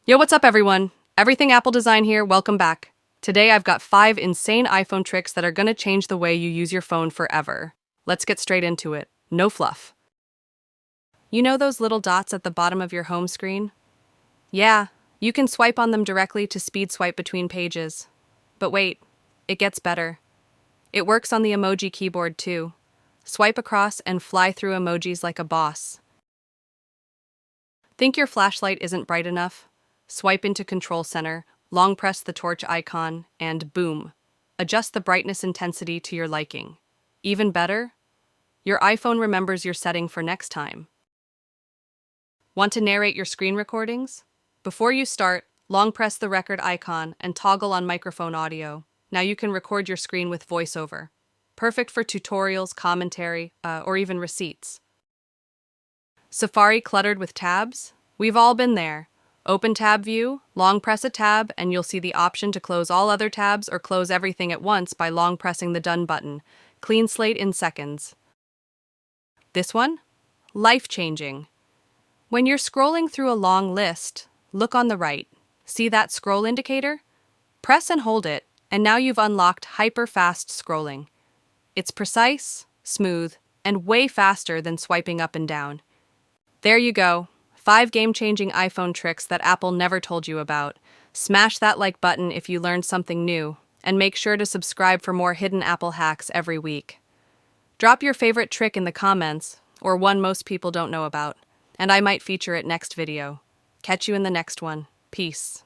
Yo, what's up, everyone? Everything Apple Design here, welcome back. Today I've got 5 insane iPhone tricks that are gonna change the way you use your phone forever. Let's get straight into it. No fluff. You know those little dots at the bottom of your home screen? Yeah, you can swipe on them directly to speed swipe between pages. But wait, it gets better. It works on the emoji keyboard too. Swipe across and fly through emojis like a boss. Think your flashlight isn't bright enough? Swipe into Control Center, long press the torch icon, and boom. Adjust the brightness intensity to your liking. Even better, your iPhone remembers your setting for next time. Want to narrate your screen recordings? Before you start, long press the record icon and toggle on microphone audio. Now you can record your screen with voiceover. Perfect for tutorials, commentary, or even receipts. Safari cluttered with tabs? We've all been there. Open Tab View, long press a tab, and you'll see the option to close all other tabs or close everything at once by long pressing the Done button. Clean slate in seconds. This one? Life-changing. When you're scrolling through a long list, look on the right. See that scroll indicator? Press and hold it, and now you've unlocked hyper-fast scrolling. It's precise, smooth, and way faster than swiping up and down. There you go. 5 game-changing iPhone tricks that Apple never told you about. Smash that like button if you learned something new, and make sure to subscribe for more hidden Apple hacks every week. Drop your favorite trick in the comments, or one most people don't know about, and I might feature it next video. Catch you in the next one. Peace.